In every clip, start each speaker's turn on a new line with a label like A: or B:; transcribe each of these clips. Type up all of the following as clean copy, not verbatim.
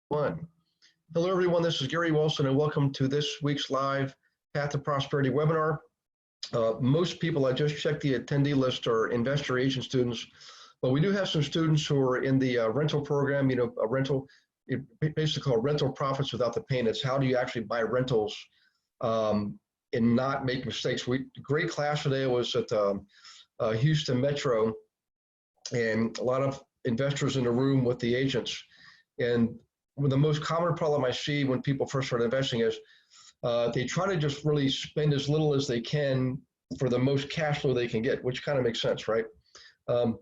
A: One. Hello, everyone. This is Gary Wilson, and welcome to this week's live Path to Prosperity webinar. Most people, I just checked the attendee list, are investor agent students, but we do have some students who are in the rental program. A rental, basically called rental profits without the pain. It's how do you actually buy rentals and not make mistakes. Great class today was at Houston Metro, and a lot of investors in the room with the agents. And the most common problem I see when people first start investing is they try to just really spend as little as they can for the most cash flow they can get, which kind of makes sense, right? The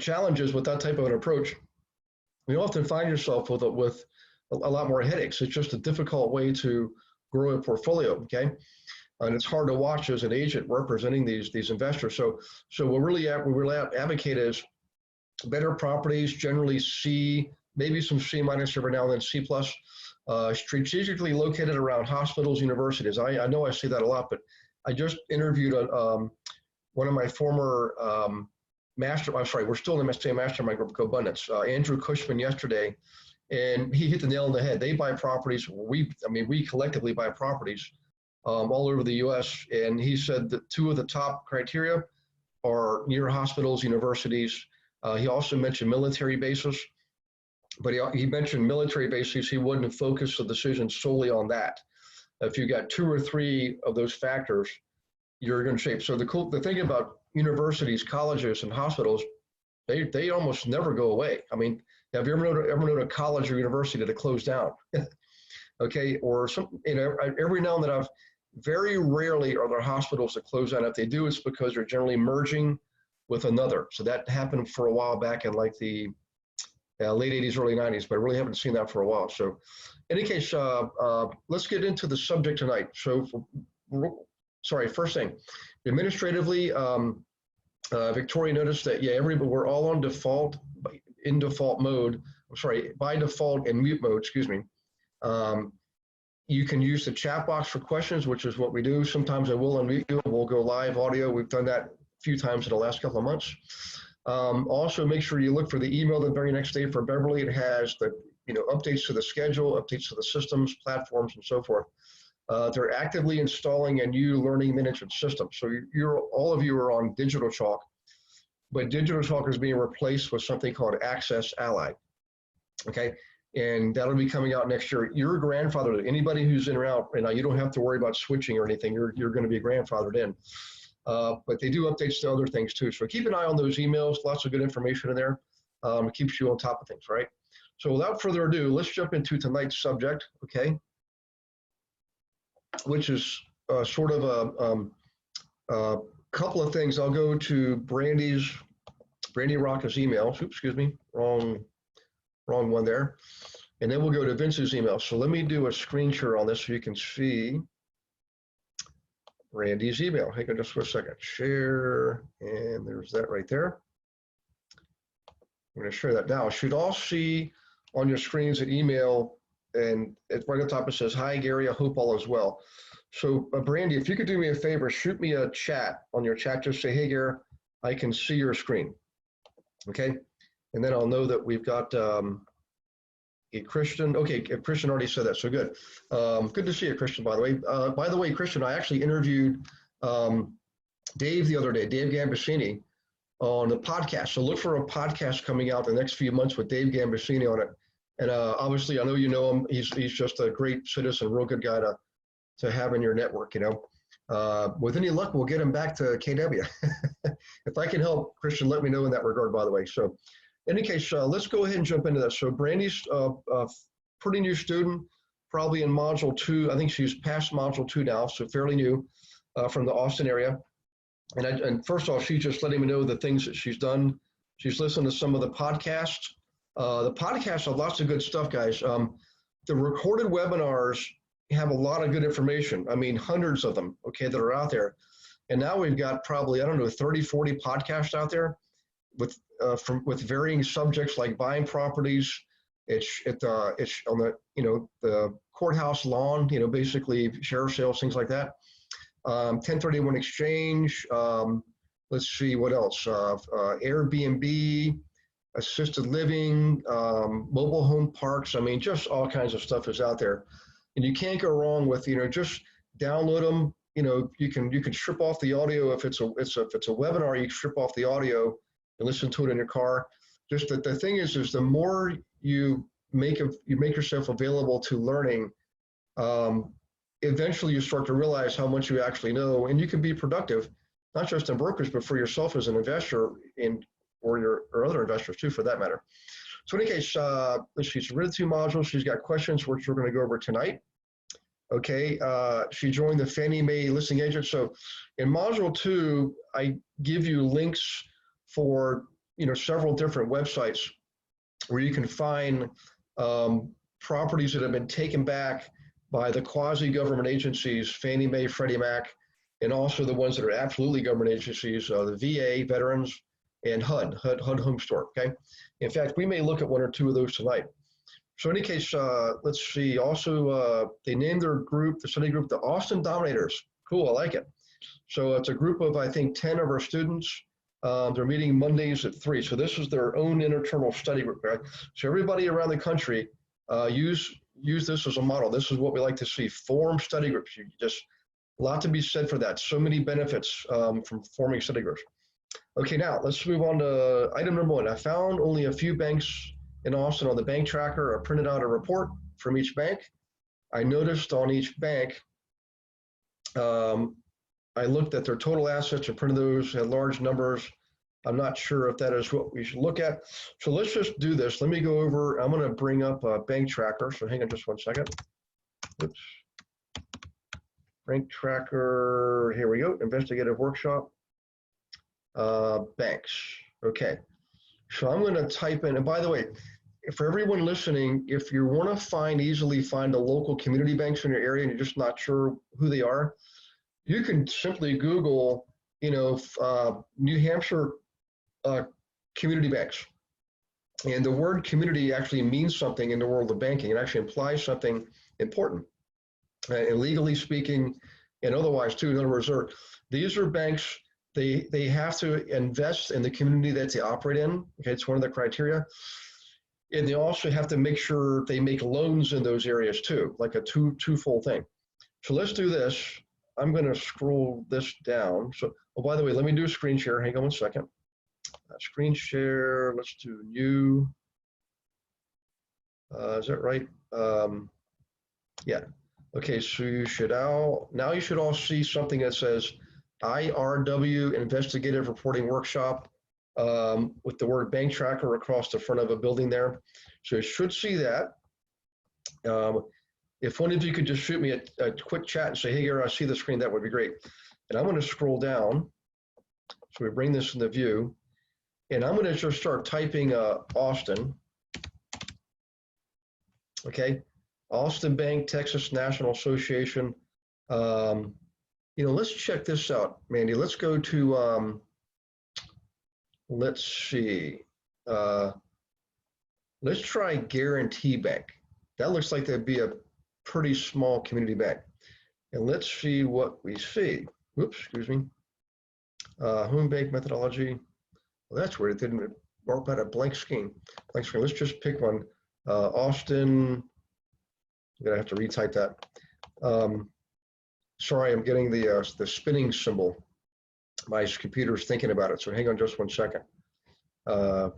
A: challenge is with that type of an approach, you often find yourself with a lot more headaches. It's just a difficult way to grow a portfolio, okay? And it's hard to watch as an agent representing these investors. So what we really advocate is better properties, generally C, maybe some C minus every now and then C plus, strategically located around hospitals, universities. I know I see that a lot, but I just interviewed one of my former we're still in the same mastermind group, Abundance, Andrew Cushman yesterday, and he hit the nail on the head. They buy properties. We collectively buy properties all over the U.S. And he said that two of the top criteria are near hospitals, universities. He also mentioned military bases. But he mentioned military bases. He wouldn't focus the decision solely on that. If you got two or three of those factors, you're going to shape. So the thing about universities, colleges, and hospitals, they almost never go away. I mean, have you ever known a college or university to close down? Okay, or every now and then very rarely are there hospitals that close down. If they do, it's because they're generally merging with another. So that happened for a while back in like the late 80s, early 90s, but I really haven't seen that for a while. So in any case, let's get into the subject tonight. So first thing, administratively, Victoria noticed that, we're all on default, in default mode, by default in mute mode, excuse me. You can use the chat box for questions, which is what we do. Sometimes I will unmute you, we'll go live audio. We've done that a few times in the last couple of months. Also, make sure you look for the email the very next day for Beverly. It has the updates to the schedule, updates to the systems, platforms, and so forth. They're actively installing a new learning management system. So all of you are on Digital Chalk, but Digital Chalk is being replaced with something called Access Ally. Okay, and that'll be coming out next year. You're grandfathered. Anybody who's in or out, you don't have to worry about switching or anything. You're going to be grandfathered in. But they do updates to other things too. So keep an eye on those emails, lots of good information in there. It keeps you on top of things, right? So without further ado, let's jump into tonight's subject, okay? Which is sort of a couple of things. I'll go to Brandy Rocca's email. Oops, excuse me, wrong one there. And then we'll go to Vince's email. So let me do a screen share on this so you can see Randy's email. Hang on just for a second. Share, and there's that right there. I'm going to share that now. You should all see on your screens an email, and right at the top it says, "Hi Gary, I hope all is well." So Brandy, if you could do me a favor, shoot me a chat on your chat. Just say, "Hey Gary, I can see your screen." Okay, and then I'll know that we've got Christian. Okay, Christian already said that, so good. Good to see you, Christian, by the way. By the way, Christian, I actually interviewed Dave the other day, Dave Gambasini, on the podcast. So look for a podcast coming out the next few months with Dave Gambasini on it. And obviously, I know you know him. He's just a great citizen, real good guy to have in your network, With any luck, we'll get him back to KW. If I can help, Christian, let me know in that regard, by the way. So in any case, let's go ahead and jump into this. So Brandy's a pretty new student, probably in Module 2. I think she's past Module 2 now, so fairly new from the Austin area. And first of all, she's just letting me know the things that she's done. She's listened to some of the podcasts. The podcasts have lots of good stuff, guys. The recorded webinars have a lot of good information. I mean, hundreds of them, okay, that are out there. And now we've got probably, 30, 40 podcasts out there with varying subjects like buying properties. It's on the courthouse lawn, basically sheriff sales, things like that. 1031 exchange. Let's see what else. Airbnb, assisted living, mobile home parks. I mean, just all kinds of stuff is out there. And you can't go wrong with, just download them. You can strip off the audio. If it's a webinar, you can strip off the audio and listen to it in your car. Just that the thing is the more you make yourself available to learning, eventually you start to realize how much you actually know, and you can be productive, not just in brokerage, but for yourself as an investor or other investors too, for that matter. So in any case, let's see, she's read 2 modules. She's got questions, which we're going to go over tonight. Okay, she joined the Fannie Mae listing agent. So in module 2, I give you links for several different websites where you can find properties that have been taken back by the quasi-government agencies, Fannie Mae, Freddie Mac, and also the ones that are absolutely government agencies, the VA, Veterans, and HUD Home Store, okay? In fact, we may look at 1 or 2 of those tonight. So in any case, let's see, also they named their group, the study group, the Austin Dominators. Cool, I like it. So it's a group of, I think, 10 of our students. They're meeting Mondays at 3. So this is their own internal study group, right? So everybody around the country use this as a model. This is what we like to see, form study groups. You just, a lot to be said for that. So many benefits from forming study groups. Okay, now let's move on to item number 1. I found only a few banks in Austin on the bank tracker. I printed out a report from each bank. I noticed on each bank, I looked at their total assets and printed those, had large numbers. I'm not sure if that is what we should look at. So let's just do this. Let me go over, I'm gonna bring up a bank tracker. So hang on just 1 second. Oops. Bank tracker, here we go, investigative workshop. Banks, okay. So I'm gonna type in, and by the way, for everyone listening, if you wanna easily find the local community banks in your area and you're just not sure who they are, you can simply Google, New Hampshire community banks. And the word community actually means something in the world of banking. It actually implies something important. And legally speaking, and otherwise too, in other words, these are banks, they have to invest in the community that they operate in. Okay, it's one of the criteria. And they also have to make sure they make loans in those areas too, like a twofold thing. So let's do this. I'm going to scroll this down. So, oh, by the way, let me do a screen share. Hang on 1 second. Screen share. Let's do new. Is that right? Yeah. Okay. So you should now you should all see something that says IRW Investigative Reporting Workshop with the word bank tracker across the front of a building there. So you should see that. If one of you could just shoot me a quick chat and say, hey, Gary, I see the screen, that would be great. And I'm going to scroll down. So we bring this into view. And I'm going to just start typing Austin. Okay. Austin Bank, Texas National Association. Let's check this out, Mandy. Let's go to, let's see. Let's try Guarantee Bank. That looks like that'd be a pretty small community bank. And let's see what we see. Whoops, excuse me. Home bank methodology. Well, that's weird. It didn't work out a blank screen. Let's just pick one. Austin. I'm gonna have to retype that. Sorry, I'm getting the spinning symbol. My computer's thinking about it. So hang on just 1 second. Let's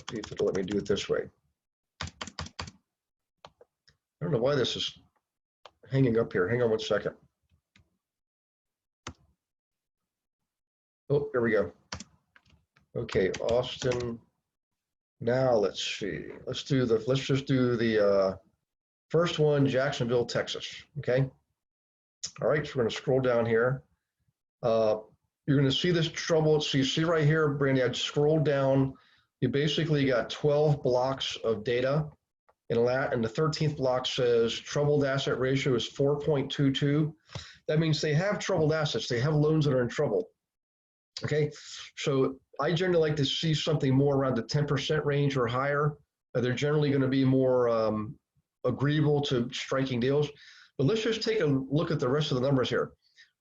A: see if it'll let me do it this way. I don't know why this is hanging up here. Hang on 1 second. Oh, here we go. Okay, Austin. Now let's see. Let's just do the first one, Jacksonville, Texas. Okay. All right, so we're going to scroll down here. You're going to see this trouble. So you see right here, Brandy, I'd scroll down. You basically got 12 blocks of data. And the 13th block says troubled asset ratio is 4.22. That means they have troubled assets. They have loans that are in trouble. Okay, so I generally like to see something more around the 10% range or higher. They're generally going to be more agreeable to striking deals. But let's just take a look at the rest of the numbers here.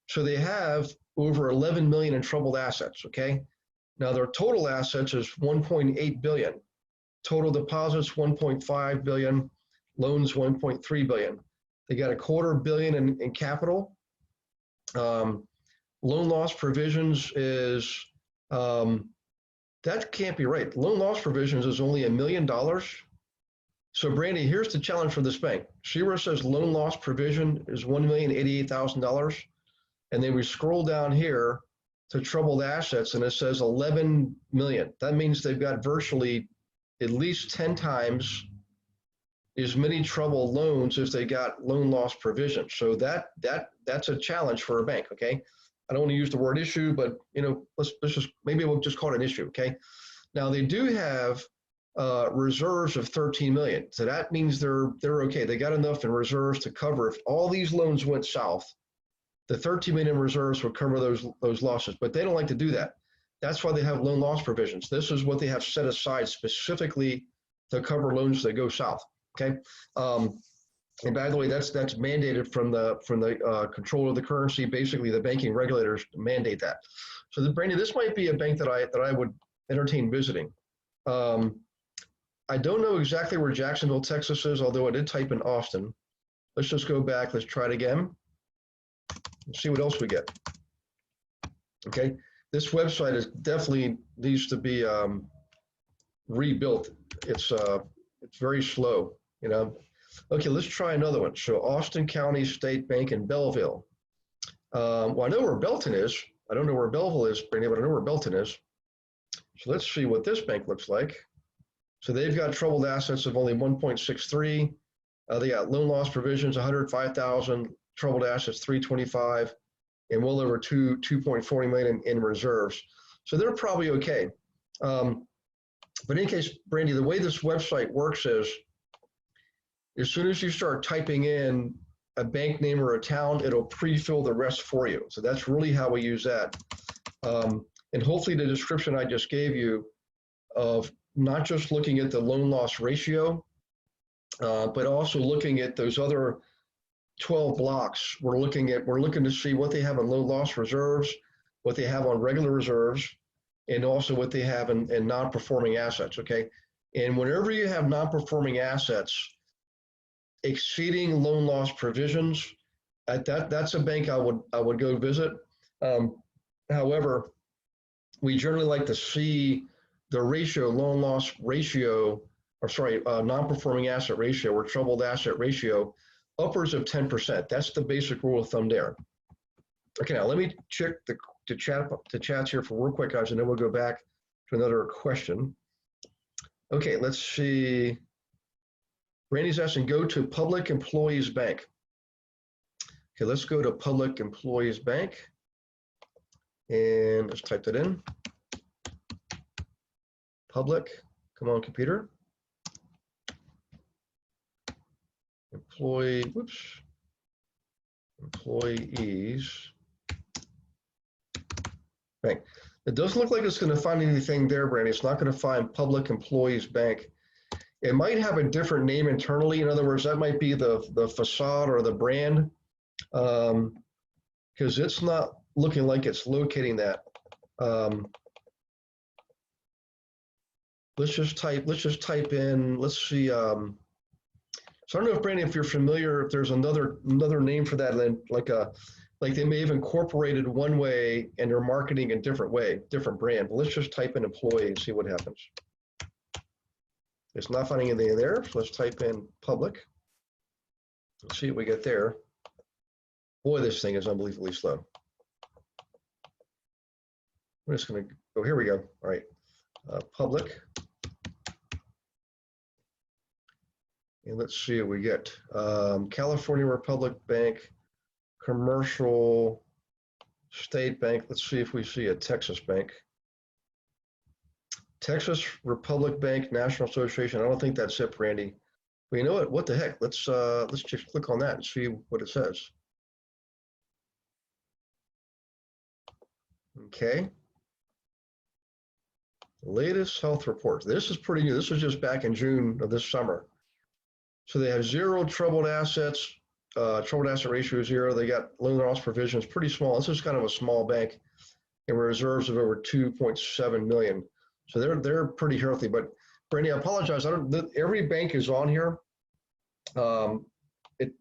A: So they have over 11 million in troubled assets, okay? Now their total assets is 1.8 billion. Total deposits 1.5 billion, loans 1.3 billion. They got $250 million in capital. Loan loss provisions is that can't be right. Loan loss provisions is only $1 million. So Brandy, here's the challenge for this bank. See where it says loan loss provision is $1,088,000, and then we scroll down here to troubled assets, and it says 11 million. That means they've got virtually at least 10 times as many troubled loans as they got loan loss provision. So that's a challenge for a bank. Okay, I don't want to use the word issue, but let's just maybe we'll just call it an issue. Okay, now they do have reserves of 13 million, so that means they're okay. They got enough in reserves to cover if all these loans went south. The 13 million reserves will cover those losses, but they don't like to do that. That's why they have loan loss provisions. This is what they have set aside specifically to cover loans that go south. Okay, and by the way, that's mandated from the control of the currency. Basically, the banking regulators mandate that. So, Brandy, this might be a bank that I would entertain visiting. I don't know exactly where Jacksonville, Texas is, although I did type in Austin. Let's just go back. Let's try it again. Let's see what else we get. Okay, this website is definitely needs to be rebuilt. It's very slow. Okay, let's try another one. So Austin County State Bank in Belleville. Well, I know where Belton is. I don't know where Belleville is, Brandy, but I know where Belton is. So let's see what this bank looks like. So they've got troubled assets of only 1.63. They got loan loss provisions 105,000, troubled assets 325, and well over 2.40 million in reserves. So they're probably okay. But in any case, Brandy, the way this website works is, as soon as you start typing in a bank name or a town, it'll pre-fill the rest for you. So that's really how we use that. And hopefully the description I just gave you of not just looking at the loan loss ratio, but also looking at those other 12 blocks. We're looking to see what they have in low loss reserves, what they have on regular reserves, and also what they have in non-performing assets. Okay, and whenever you have non-performing assets exceeding loan loss provisions, that's a bank I would go visit. However, we generally like to see the ratio, loan loss ratio, non-performing asset ratio or troubled asset ratio, upwards of 10%. That's the basic rule of thumb there. Okay, now let me check the chats here for real quick, guys, and then we'll go back to another question. Okay, let's see. Randy's asking, go to Public Employees Bank. Okay, let's go to Public Employees Bank. And let's type that in. Public, come on, computer. Employees Bank. It doesn't look like it's going to find anything there, Brandy. It's not going to find Public Employees Bank. It might have a different name internally. In other words, that might be the facade or the brand, because it's not looking like it's locating that. Let's just type in. Let's see. So I don't know if Brandy, if you're familiar, if there's another name for that, like they may have incorporated one way and they're marketing a different way, different brand. But let's just type in employee and see what happens. It's not finding anything there, so let's type in public. Let's see what we get there. Boy, this thing is unbelievably slow. We're just going to go, here we go. All right, public. And let's see what we get. California Republic Bank, Commercial State Bank. Let's see if we see a Texas bank. Texas Republic Bank, National Association. I don't think that's it, Randy. But you know what? What the heck? Let's just click on that and see what it says. Okay. Latest health reports. This is pretty new. This was just back in June of this summer. So they have zero troubled assets. Troubled asset ratio is 0. They got loan loss provisions, pretty small. This is kind of a small bank. and reserves of over 2.7 million. So they're pretty healthy. But Brandy, I apologize. Every bank is on here.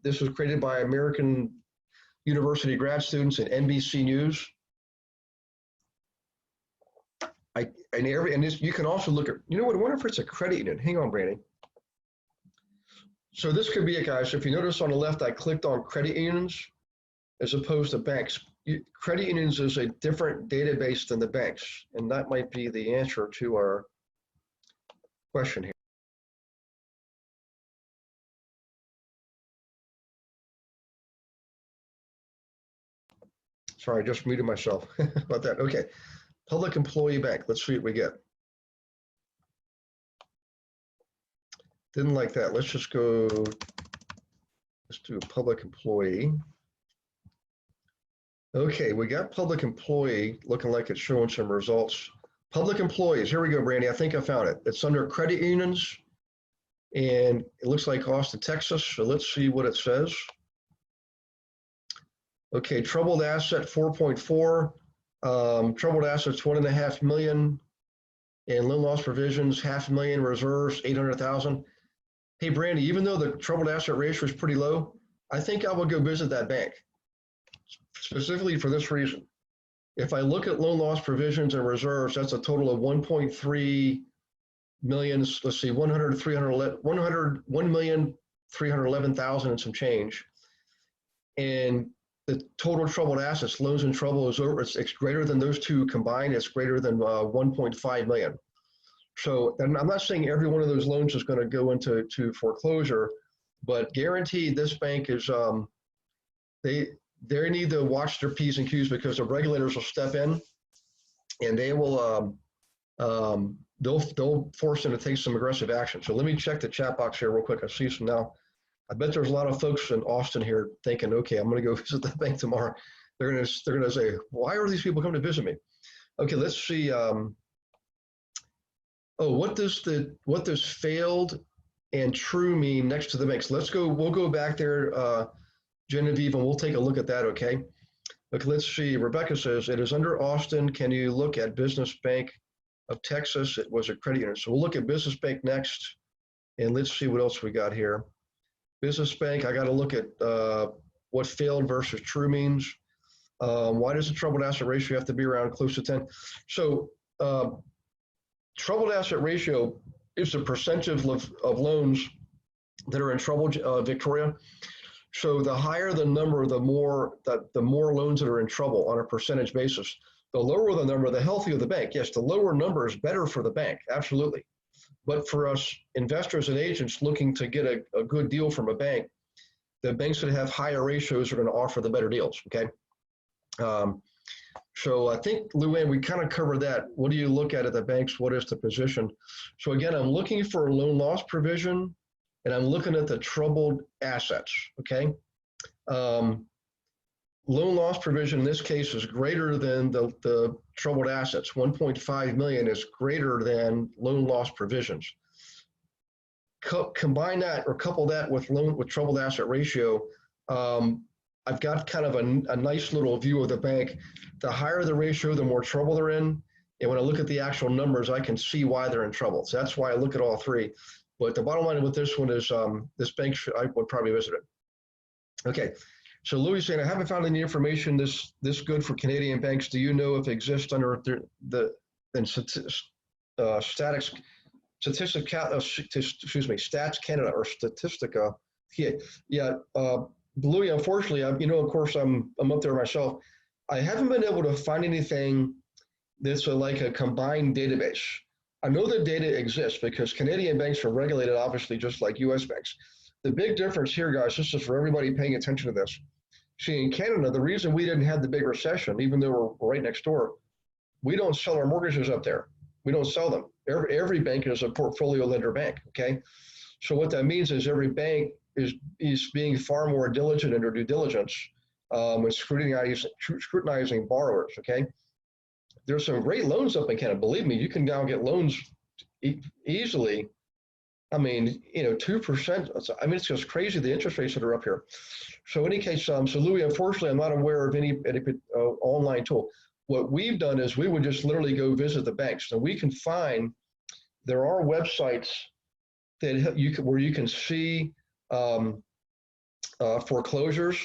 A: This was created by American University grad students and NBC News. You can also look at, you know what, I wonder if it's a credit union. Hang on, Brandy. So this could be it, guys. If you notice on the left, I clicked on credit unions as opposed to banks. Credit unions is a different database than the banks, and that might be the answer to our question here. Sorry, I just muted myself about that. Okay, public employee bank. Let's see what we get. Didn't like that. Let's just go, let's do public employee. Okay, we got public employee looking like it's showing some results. Public employees, here we go, Brandy. I think I found it. It's under credit unions, and it looks like Austin, Texas. So let's see what it says. Okay, troubled asset 4.4, troubled assets 1.5 million, and loan loss provisions 500,000, reserves 800,000. Hey, Brandy, even though the troubled asset ratio is pretty low, I think I will go visit that bank, specifically for this reason. If I look at loan loss provisions and reserves, that's a total of 1.3 million. Let's see, 1,311,000 and some change. And the total troubled assets, loans in trouble, is over. It's greater than those two combined. It's greater than 1.5 million. So, and I'm not saying every one of those loans is going to go into foreclosure, but guaranteed this bank is they need to watch their P's and Q's, because the regulators will step in and they will they'll force them to take some aggressive action. So let me check the chat box here real quick. I see some now. I bet there's a lot of folks in Austin here thinking, okay, I'm going to go visit the bank tomorrow. They're going to say, why are these people coming to visit me? Okay, let's see. What does failed and true mean next to the banks? We'll go back there, Genevieve, and we'll take a look at that, okay? Okay, let's see. Rebecca says, it is under Austin. Can you look at Business Bank of Texas? It was a credit union. So we'll look at Business Bank next, and let's see what else we got here. Business Bank, I got to look at what failed versus true means. Why does the troubled asset ratio have to be around close to 10? So troubled asset ratio is the percentage of loans that are in trouble, Victoria. So the higher the number, the more loans that are in trouble on a percentage basis. The lower the number, the healthier the bank. Yes, the lower number is better for the bank, absolutely. But for us investors and agents looking to get a good deal from a bank, the banks that have higher ratios are going to offer the better deals, okay? So I think, Luann, we kind of covered that. What do you look at the banks? What is the position? So again, I'm looking for a loan loss provision, and I'm looking at the troubled assets, okay? Loan loss provision in this case is greater than the troubled assets. 1.5 million is greater than loan loss provisions. Combine that or couple that with troubled asset ratio. I've got kind of a nice little view of the bank. The higher the ratio, the more trouble they're in. And when I look at the actual numbers, I can see why they're in trouble. So that's why I look at all three. But the bottom line with this one is this bank, I would probably visit it. Okay. So Louis saying, I haven't found any information this good for Canadian banks. Do you know if it exists under Stats Canada or Statistica? Yeah, Louis, unfortunately, of course, I'm up there myself. I haven't been able to find anything that's like a combined database. I know the data exists because Canadian banks are regulated, obviously, just like U.S. banks. The big difference here, guys, this is for everybody paying attention to this. See, in Canada, the reason we didn't have the big recession, even though we're right next door, we don't sell our mortgages up there. We don't sell them. Every bank is a portfolio lender bank, okay? So what that means is every bank is being far more diligent in their due diligence and scrutinizing borrowers, okay? There's some great loans up in Canada. Believe me, you can now get loans easily. I mean, 2%. I mean, it's just crazy, the interest rates that are up here. So in any case, so Louis, unfortunately, I'm not aware of any online tool. what we've done is we would just literally go visit the banks. So we can find, there are websites that where you can see foreclosures.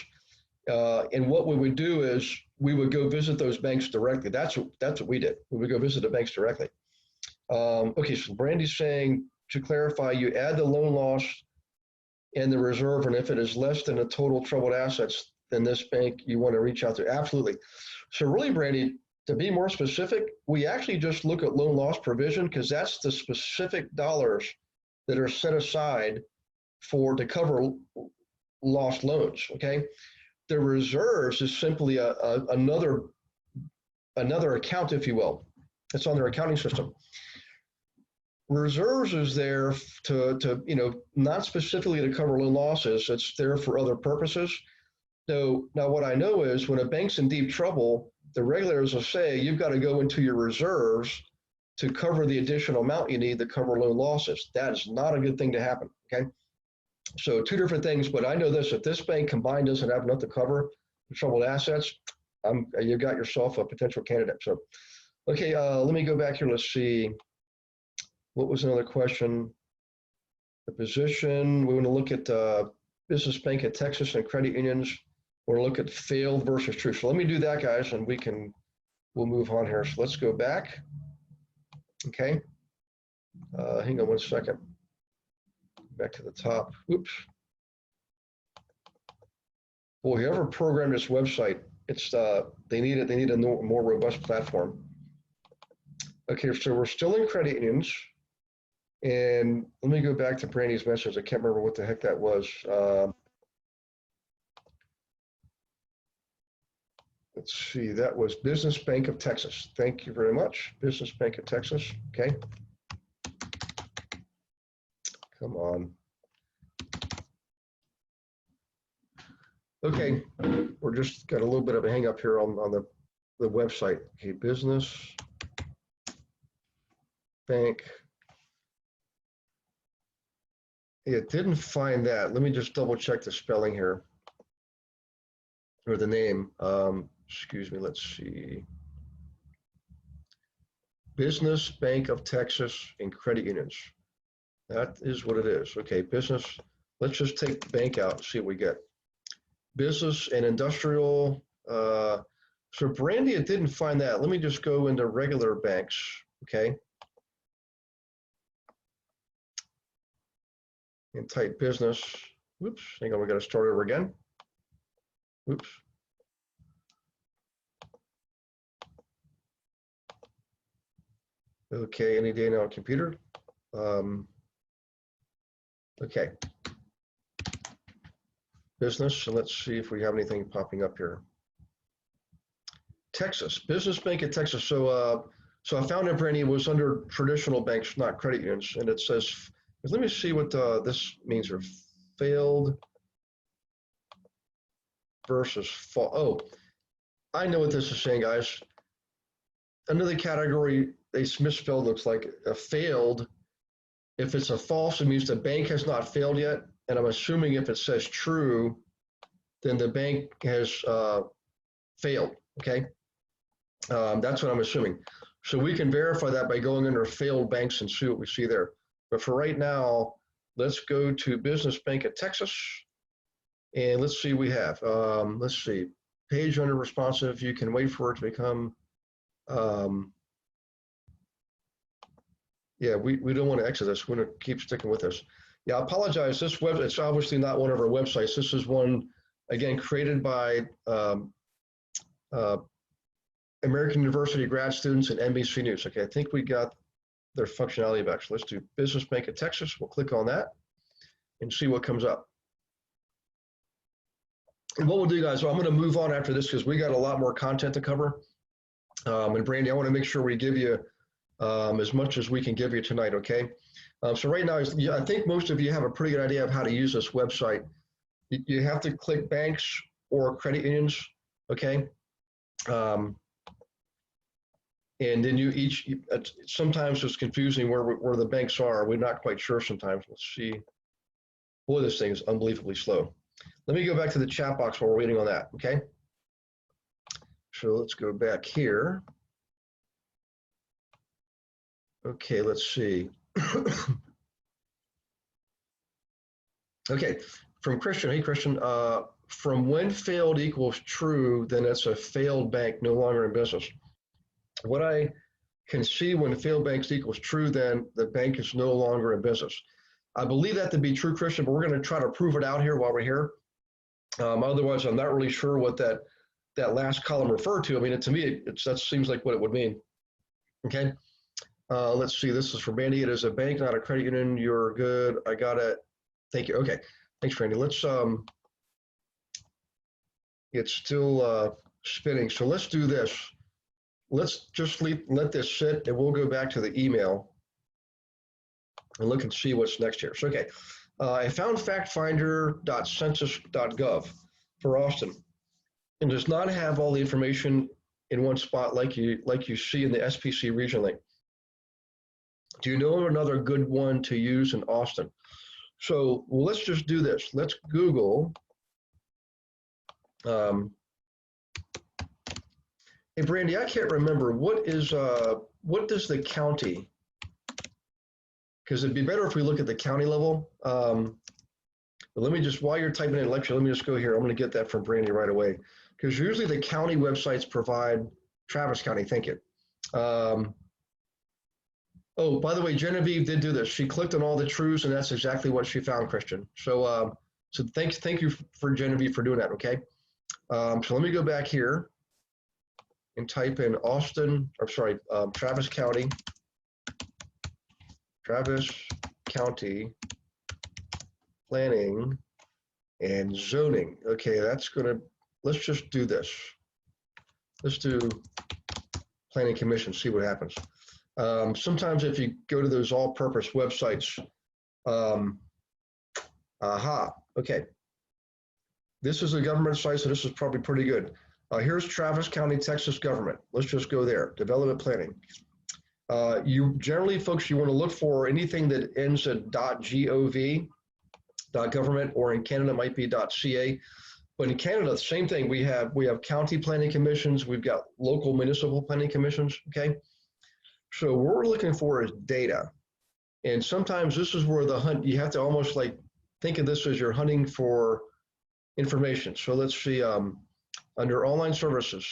A: And what we would do is we would go visit those banks directly. That's what we did. We would go visit the banks directly. Okay, so Brandy's saying, to clarify, you add the loan loss and the reserve, and if it is less than the total troubled assets, then this bank you want to reach out to. Absolutely. So really, Brandy, to be more specific, we actually just look at loan loss provision because that's the specific dollars that are set aside to cover lost loans, okay? The reserves is simply another account, if you will. It's on their accounting system. Reserves is there to not specifically to cover loan losses. It's there for other purposes. So now what I know is when a bank's in deep trouble, the regulators will say you've got to go into your reserves to cover the additional amount you need to cover loan losses. That is not a good thing to happen, okay? So two different things, but I know this, if this bank combined doesn't have enough to cover the troubled assets, you've got yourself a potential candidate. So, okay, let me go back here. Let's see. What was another question? The position, we want to look at Business Bank of Texas and credit unions. We'll look at failed versus true. So let me do that, guys, and we'll move on here. So let's go back. Okay. Hang on one second. Back to the top. Oops. Well, whoever programmed this website, it's they need a more robust platform. Okay, so we're still in credit unions. And let me go back to Brandy's message. I can't remember what the heck that was. Let's see, that was Business Bank of Texas. Thank you very much. Business Bank of Texas, okay. Come on. Okay, we're just got a little bit of a hang up here on the website. Okay, Business Bank. It didn't find that. Let me just double check the spelling here, or the name. Excuse me, let's see. Business Bank of Texas and credit unions. That is what it is. Okay, business. Let's just take the bank out and see what we get. Business and industrial. So Brandy, it didn't find that. Let me just go into regular banks, okay? And type business. Whoops, hang on, we got to start over again. Whoops. Okay, any day now on computer. Okay. Business, so let's see if we have anything popping up here. Texas, Business Bank of Texas. So I found it, Brandy, was under traditional banks, not credit unions, and it says, let me see what this means here. Failed versus fall. Oh, I know what this is saying, guys. Another category, they misspelled, looks like a failed. If it's a false, it means the bank has not failed yet. And I'm assuming if it says true, then the bank has failed, okay? That's what I'm assuming. So we can verify that by going under failed banks and see what we see there. But for right now, let's go to Business Bank of Texas. And let's see what we have. Let's see, page under responsive. You can wait for it to become, yeah, we don't want to exit this. We're going to keep sticking with this. Yeah, I apologize. This web, it's obviously not one of our websites. This is one, again, created by American University grad students and NBC News. Okay, I think we got their functionality back. So let's do Business Bank of Texas. We'll click on that and see what comes up. And what we'll do, guys, I'm going to move on after this because we got a lot more content to cover. And Brandy, I want to make sure we give you as much as we can give you tonight, okay? So right now, I think most of you have a pretty good idea of how to use this website. You have to click banks or credit unions, okay? And then you sometimes it's confusing where the banks are. We're not quite sure sometimes. Let's see. Boy, this thing is unbelievably slow. Let me go back to the chat box while we're waiting on that, okay? So let's go back here. Okay, let's see. Okay, from Christian. Hey, Christian. From when failed equals true, then it's a failed bank, no longer in business. What I can see when failed banks equals true, then the bank is no longer in business. I believe that to be true, Christian, but we're going to try to prove it out here while we're here. Otherwise, I'm not really sure what that last column referred to. I mean, to me, that seems like what it would mean. Okay. Let's see. This is for Randy. It is a bank, not a credit union. You're good. I got it. Thank you. Okay. Thanks, Randy. Let's. It's still spinning. So let's do this. Let's just let this sit, and we'll go back to the email and look and see what's next here. So, okay. I found factfinder.census.gov for Austin, and does not have all the information in one spot like you see in the SPC region link. Do you know another good one to use in Austin? So well, let's just do this. Let's Google. Hey, Brandy, I can't remember what does the county? Because it'd be better if we look at the county level. But let me just, while you're typing in lecture, let me just go here. I'm going to get that from Brandy right away. Because usually the county websites provide Travis County. Thank you. Oh, by the way, Genevieve did do this. She clicked on all the truths, and that's exactly what she found, Christian. So, so thank you for Genevieve for doing that. Okay. So let me go back here and type in Travis County planning and zoning. Okay, let's just do this. Let's do planning commission, see what happens. Sometimes if you go to those all-purpose websites, okay. This is a government site, so this is probably pretty good. Here's Travis County, Texas government. Let's just go there, development planning. You generally, folks, you want to look for anything that ends at .gov, .government, or in Canada might be .ca. But in Canada, the same thing. We have county planning commissions. We've got local municipal planning commissions. Okay, so what we're looking for is data, and sometimes this is where the hunt. You have to almost like think of this as you're hunting for information. So let's see. Under online services,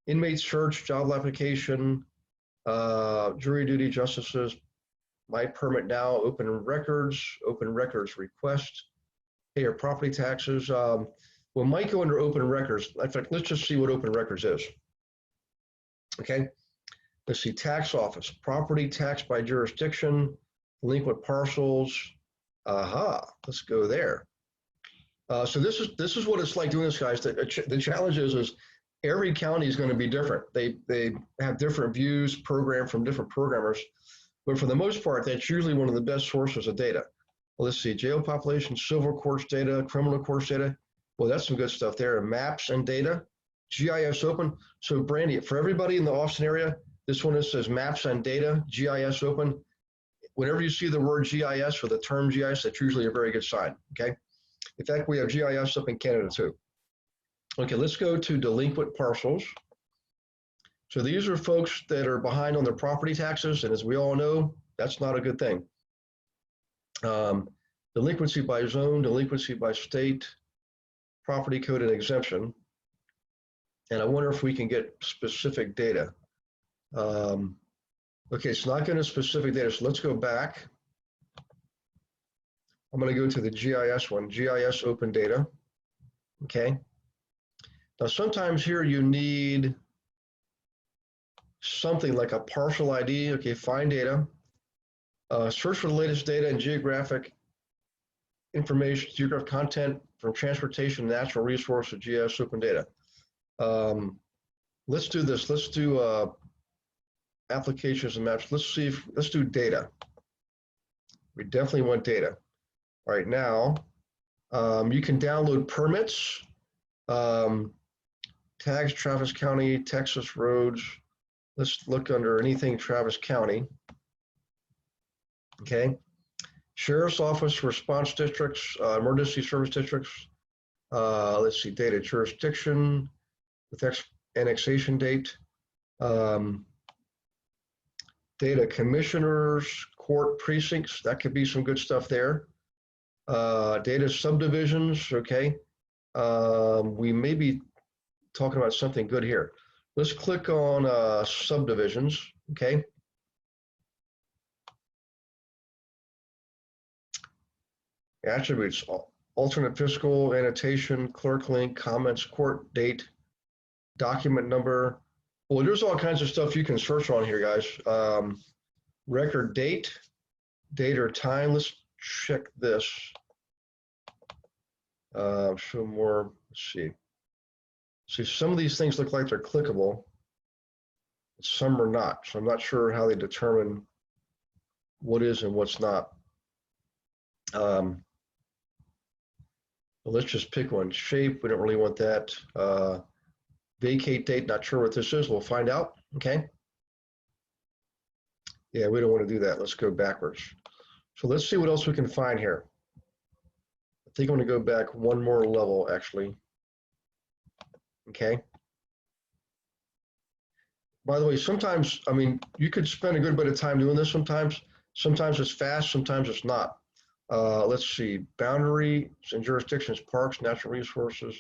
A: inmate search, job application, jury duty, justices, my permit now, open records request, pay your property taxes. We might go under open records. In fact, let's just see what open records is. Okay, let's see, tax office, property tax by jurisdiction, delinquent parcels. Let's go there. So this is what it's like doing this, guys. The challenge is every county is going to be different. They have different views programmed from different programmers, but for the most part, that's usually one of the best sources of data. Well, let's see, jail population, civil courts data, criminal courts data. Well, that's some good stuff there. Maps and data, GIS open. So Brandy, for everybody in the Austin area, this one says maps and data, GIS open. Whenever you see the word GIS or the term GIS, that's usually a very good sign, okay? In fact, we have GIS up in Canada too. Okay, let's go to delinquent parcels. So these are folks that are behind on their property taxes, and as we all know, that's not a good thing. Delinquency by zone, delinquency by state, property code and exemption. And I wonder if we can get specific data. Okay, it's not going to specific data, so let's go back. I'm going to go to the GIS one, GIS open data. Okay. Now, sometimes here you need something like a parcel ID. Okay, find data. Search for the latest data and geographic information, geographic content from transportation, natural resources, GIS open data. Let's do this. Let's do applications and maps. Let's do data. We definitely want data. All right, now you can download permits, tags Travis County, Texas roads. Let's look under anything Travis County. Okay, Sheriff's Office, response districts, emergency service districts. Let's see, data jurisdiction with annexation date, data commissioners, court precincts, that could be some good stuff there. Data subdivisions, okay. We may be talking about something good here. Let's click on subdivisions, okay. Attributes, alternate fiscal, annotation, clerk link, comments, court date, document number. Well, there's all kinds of stuff you can search on here, guys. Record date, date or time. Let's check this. Show more, let's see. See, some of these things look like they're clickable. Some are not. So I'm not sure how they determine what is and what's not. Well, let's just pick one. Shape, we don't really want that. Vacate date, not sure what this is. We'll find out, okay? Yeah, we don't want to do that. Let's go backwards. So let's see what else we can find here. I think I'm going to go back one more level, actually. Okay. By the way, sometimes, I mean, you could spend a good bit of time doing this sometimes. Sometimes it's fast, sometimes it's not. Let's see, boundaries and jurisdictions, parks, natural resources,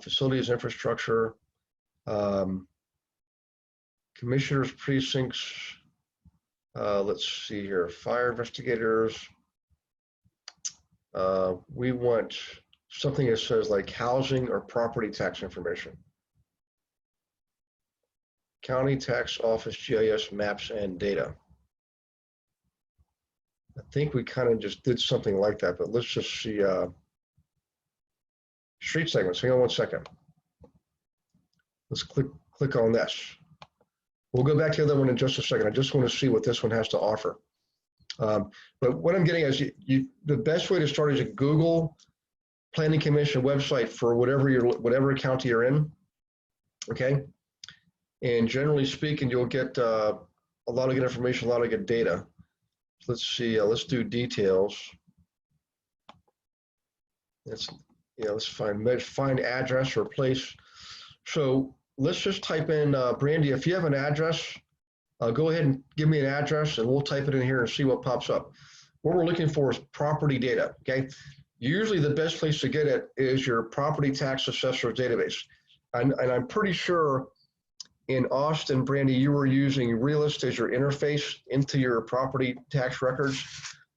A: facilities, infrastructure, commissioners, precincts. Let's see here, fire investigators. We want something that says like housing or property tax information. County tax office, GIS maps and data. I think we kind of just did something like that, but let's just see street segments. Hang on one second. Let's click on this. We'll go back to the other one in just a second. I just want to see what this one has to offer. But what I'm getting is the best way to start is a Google Planning Commission website for whatever county you're in. Okay. And generally speaking, you'll get a lot of good information, a lot of good data. Let's see, let's do details. Let's find address or place. So let's just type in, Brandy, if you have an address, go ahead and give me an address and we'll type it in here and see what pops up. What we're looking for is property data, okay? Usually the best place to get it is your property tax assessor database. And I'm pretty sure in Austin, Brandy, you were using Realist as your interface into your property tax records,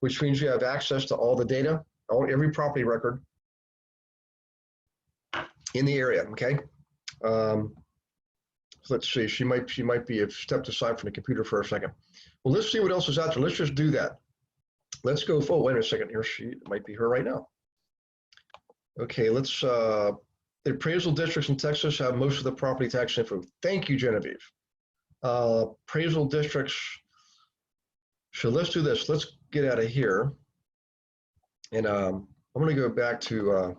A: which means you have access to all the data, every property record in the area, okay? Let's see, she might be stepped aside from the computer for a second. Well, let's see what else is out there. Let's just do that. Let's go, oh, wait a second here. She might be her right now. Okay, let's, the appraisal districts in Texas have most of the property tax info. Thank you, Genevieve. Appraisal districts. So let's do this. Let's get out of here. And I'm going to go back to,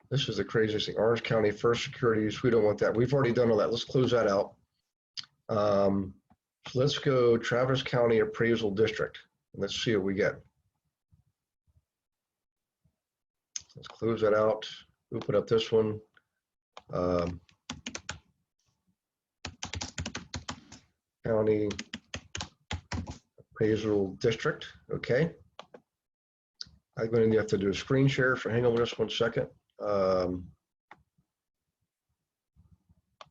A: this is the craziest thing. Orange County First Securities. We don't want that. We've already done all that. Let's close that out. So let's go Travis County Appraisal District. Let's see what we get. Let's close that out, open up this one. County Appraisal District, okay. I'm going to have to do a screen share, so hang on just 1 second.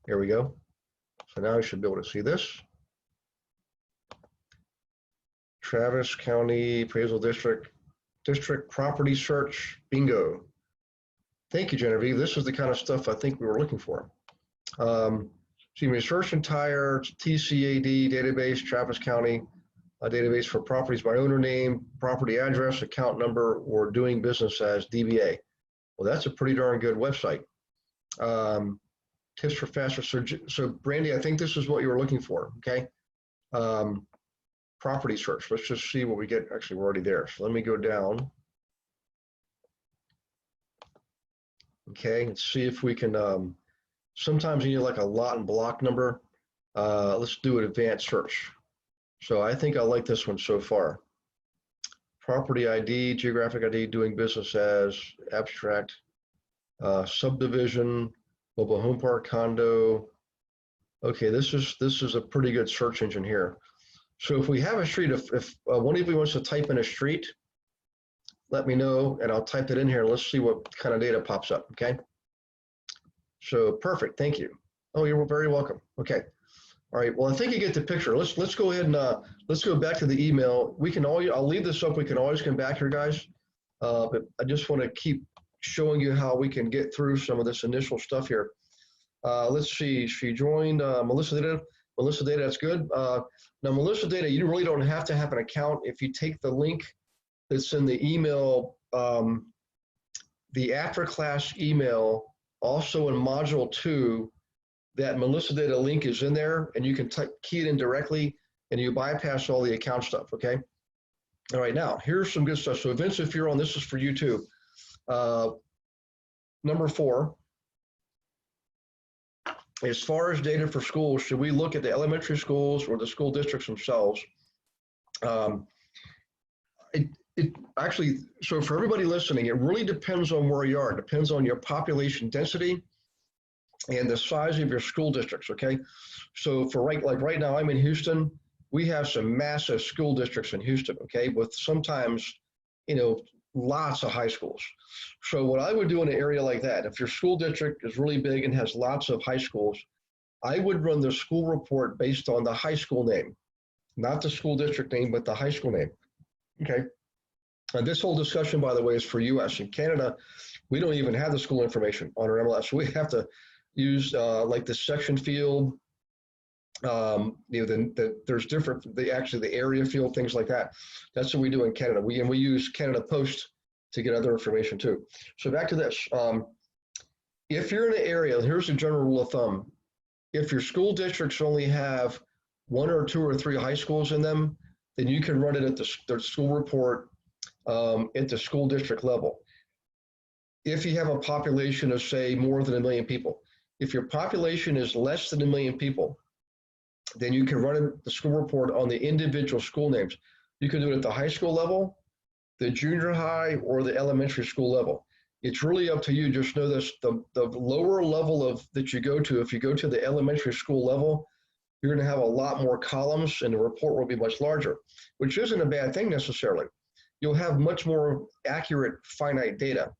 A: Here we go. So now I should be able to see this. Travis County Appraisal District property search, bingo. Thank you, Genevieve. This is the kind of stuff I think we were looking for. Search entire TCAD database, Travis County database for properties by owner name, property address, account number, or doing business as DBA. Well, that's a pretty darn good website. Tips for faster search. So Brandy, I think this is what you were looking for, okay? Property search. Let's just see what we get. Actually, we're already there. So let me go down. Okay, let's see if we can, sometimes you need like a lot and block number. Let's do an advanced search. So I think I like this one so far. Property ID, geographic ID, doing business as, abstract. subdivision, mobile home park, condo. Okay, this is a pretty good search engine here. So if we have a street, if one of you wants to type in a street, let me know and I'll type it in here. Let's see what kind of data pops up, okay? So perfect, thank you. Oh, you're very welcome. Okay, all right, well, I think you get the picture. Let's go ahead and let's go back to the email. We can always, I'll leave this up, we can always come back here, guys. But I just wanna keep showing you how we can get through some of this initial stuff here. Let's see, she joined Melissa Data. Melissa Data, that's good. Now, Melissa Data, you really don't have to have an account. If you take the link that's in the email, the after class email, also in module 2, that Melissa Data link is in there, and you can key it in directly, and you bypass all the account stuff, okay? All right, now, here's some good stuff. So Vince, if you're on, this is for you too. Number 4, as far as data for schools, should we look at the elementary schools or the school districts themselves? It actually, so for everybody listening, it really depends on where you are. It depends on your population density and the size of your school districts, okay? So for right now, I'm in Houston. We have some massive school districts in Houston, okay? With sometimes, lots of high schools. So what I would do in an area like that, if your school district is really big and has lots of high schools, I would run the school report based on the high school name, not the school district name, but the high school name, okay? This whole discussion, by the way, is for US. In Canada, we don't even have the school information on our MLS. We have to use like the section field, there's different, the area field, things like that. That's what we do in Canada. We use Canada Post to get other information too. So back to this. If you're in an area, here's a general rule of thumb. If your school districts only have 1 or 2 or 3 high schools in them, then you can run it at the school report at the school district level. If you have a population of, say, more than 1 million people, if your population is less than 1 million people, then you can run the school report on the individual school names. You can do it at the high school level, the junior high, or the elementary school level. It's really up to you. Just know this, the lower level that you go to, if you go to the elementary school level, you're gonna have a lot more columns and the report will be much larger, which isn't a bad thing necessarily. You'll have much more accurate finite data.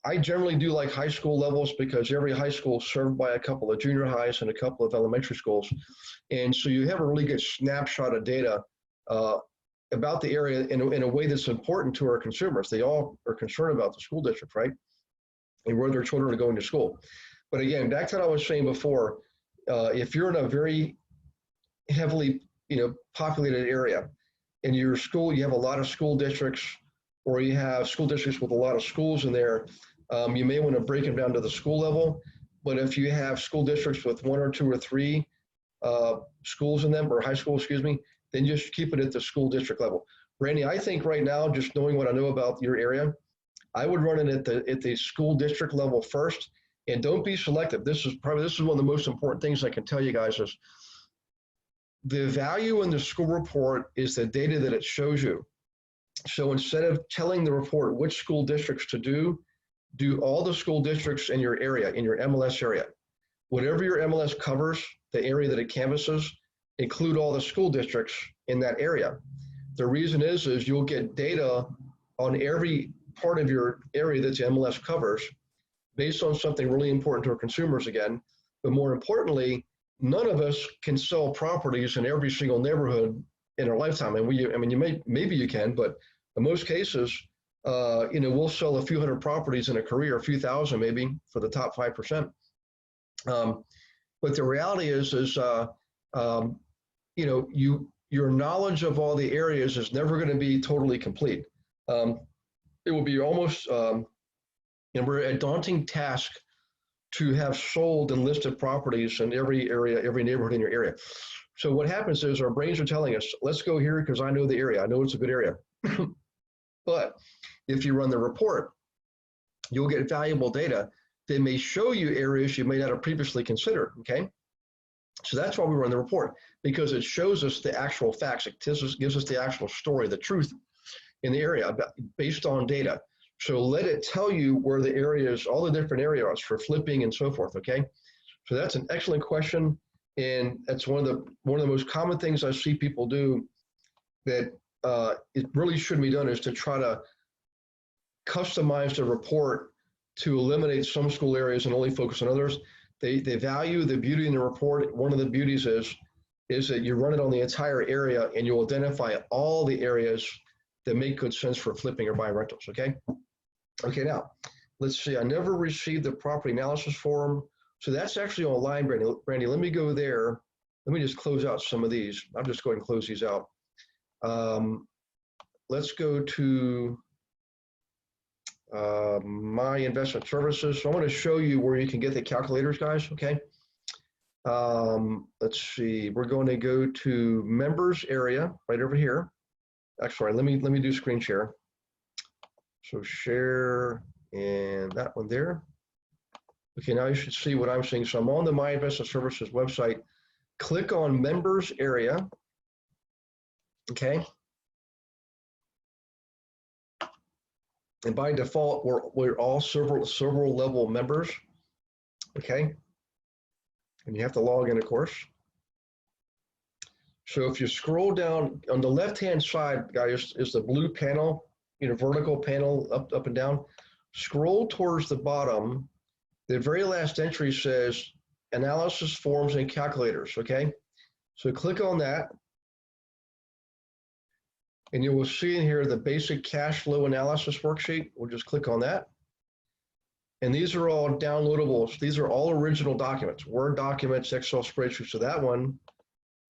A: I generally do like high school levels because every high school is served by a couple of junior highs and a couple of elementary schools. And so you have a really good snapshot of data about the area in a way that's important to our consumers. They all are concerned about the school district, right? And where their children are going to school. But again, back to what I was saying before, if you're in a very heavily populated area, in your school, you have a lot of school districts, or you have school districts with a lot of schools in there, you may want to break them down to the school level. But if you have school districts with 1 or 2 or 3 schools in them, or high school, excuse me, then just keep it at the school district level. Randy, I think right now, just knowing what I know about your area, I would run it at the school district level first, and don't be selective. This is one of the most important things I can tell you guys is the value in the school report is the data that it shows you. So instead of telling the report which school districts to do all the school districts in your area, in your MLS area. Whatever your MLS covers, the area that it canvasses, include all the school districts in that area. The reason is you'll get data on every part of your area that the MLS covers based on something really important to our consumers again. But more importantly, none of us can sell properties in every single neighborhood in our lifetime. And maybe you can, but in most cases, we'll sell a few hundred properties in a career, a few thousand maybe for the top 5%. But the reality is your knowledge of all the areas is never going to be totally complete. It will be almost a daunting task to have sold and listed properties in every area, every neighborhood in your area. So what happens is our brains are telling us, let's go here because I know the area. I know it's a good area. But if you run the report, you'll get valuable data that may show you areas you may not have previously considered, okay? So that's why we run the report, because it shows us the actual facts. It gives us the actual story, the truth in the area based on data. So let it tell you where the areas, all the different areas for flipping and so forth, okay? So that's an excellent question. And that's one of the most common things I see people do that it really shouldn't be done, is to try to customize the report to eliminate some school areas and only focus on others. They value the beauty in the report. One of the beauties is that you run it on the entire area and you'll identify all the areas that make good sense for flipping or buying rentals, okay? Okay, now, let's see, I never received the property analysis form. So that's actually online, Brandy. Brandy, let me go there. Let me just close out some of these. I'm just going to close these out. Let's go to my investment services. So I want to show you where you can get the calculators, guys, okay? Let's see, we're going to go to members area right over here. Actually, let me do screen share. So share and that one there. Okay, now you should see what I'm seeing. So I'm on the My Investment Services website. Click on members area. Okay. And by default, we're all several level members. Okay. And you have to log in, of course. So if you scroll down on the left-hand side, guys, is the blue panel, vertical panel up and down. Scroll towards the bottom. The very last entry says analysis forms and calculators, okay? So click on that. And you will see in here the basic cash flow analysis worksheet. We'll just click on that. And these are all downloadables. These are all original documents, Word documents, Excel spreadsheets. So that one,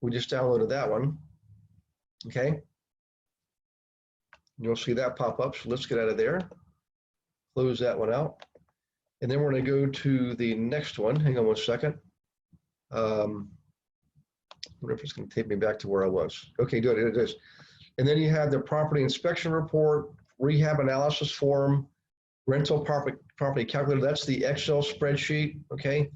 A: we just downloaded that one, okay? You'll see that pop up. So let's get out of there. Close that one out. And then we're going to go to the next one. Hang on one second. I wonder if it's going to take me back to where I was. Okay, good, it is. And then you have the property inspection report, rehab analysis form, rental property calculator. That's the Excel spreadsheet, okay?